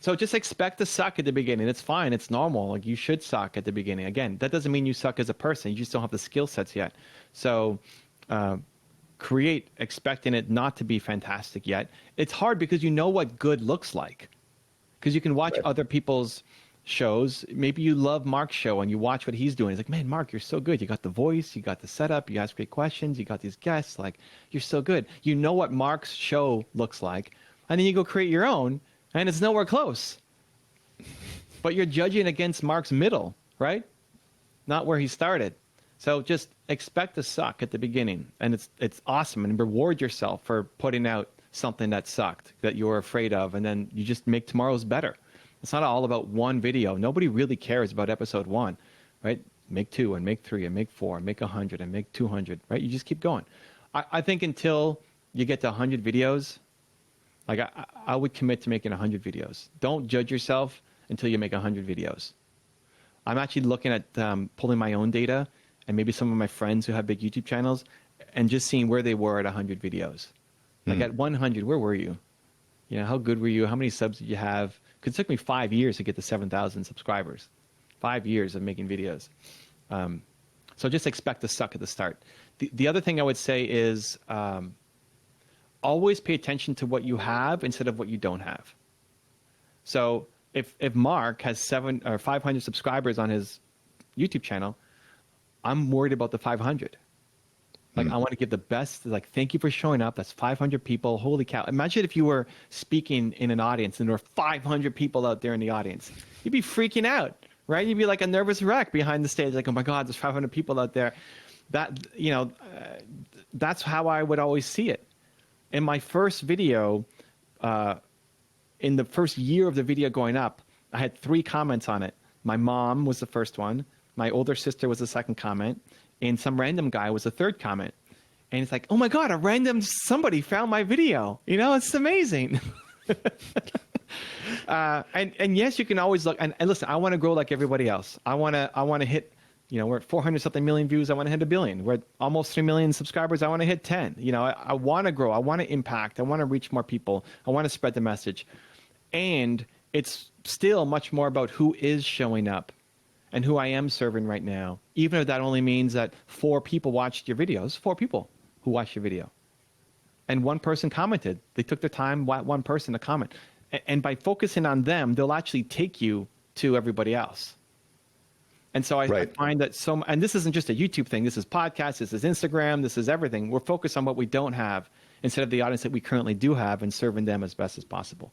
So just expect to suck at the beginning. It's fine. It's normal. Like, you should suck at the beginning. Again, that doesn't mean you suck as a person. You just don't have the skill sets yet. So create expecting it not to be fantastic yet. It's hard because you know what good looks like. Because you can watch other people's shows. Maybe you love Mark's show and you watch what he's doing. It's like, man, Mark, you're so good. You got the voice, you got the setup, you ask great questions, you got these guests. Like, you're so good. You know what Mark's show looks like. And then you go create your own, and it's nowhere close. But you're judging against Mark's middle, right? Not where he started. So just expect to suck at the beginning. And it's awesome. And reward yourself for putting out something that sucked, that you were afraid of. And then you just make tomorrow's better. It's not all about one video. Nobody really cares about episode 1, right? Make 2 and make 3 and make 4 and make 100 and make 200, right? You just keep going. I think until you get to 100 videos, like I would commit to making 100 videos. Don't judge yourself until you make 100 videos. I'm actually looking at pulling my own data and maybe some of my friends who have big YouTube channels and just seeing where they were at 100 videos. Like at 100, where were you? You know, how good were you? How many subs did you have? Because it took me 5 years to get to 7,000 subscribers. 5 years of making videos. So just expect to suck at the start. The other thing I would say is always pay attention to what you have instead of what you don't have. So if Mark has 700 or 500 subscribers on his YouTube channel, I'm worried about the 500. Like, I want to give the best, like, thank you for showing up. That's 500 people. Holy cow. Imagine if you were speaking in an audience and there were 500 people out there in the audience. You'd be freaking out, right? You'd be like a nervous wreck behind the stage. Like, oh my God, there's 500 people out there. That, you know, that's how I would always see it. In my first video, in the first year of the video going up, I had 3 comments on it. My mom was the first one. My older sister was the second comment. And some random guy was the third comment. And it's like, oh my God, a random somebody found my video. You know, it's amazing. And yes, you can always look, and listen, I want to grow like everybody else. I want to hit, you know, we're at 400 something million views. I want to hit 1 billion. We're at almost 3 million subscribers. I want to hit 10. You know, I want to grow. I want to impact. I want to reach more people. I want to spread the message. And it's still much more about who is showing up and who I am serving right now, even if that only means that 4 people watched your videos, 4 people who watched your video. And 1 person commented. They took their time, 1 person to comment. And by focusing on them, they'll actually take you to everybody else. And so I find that and this isn't just a YouTube thing. This is podcasts, this is Instagram, this is everything. We're focused on what we don't have instead of the audience that we currently do have and serving them as best as possible.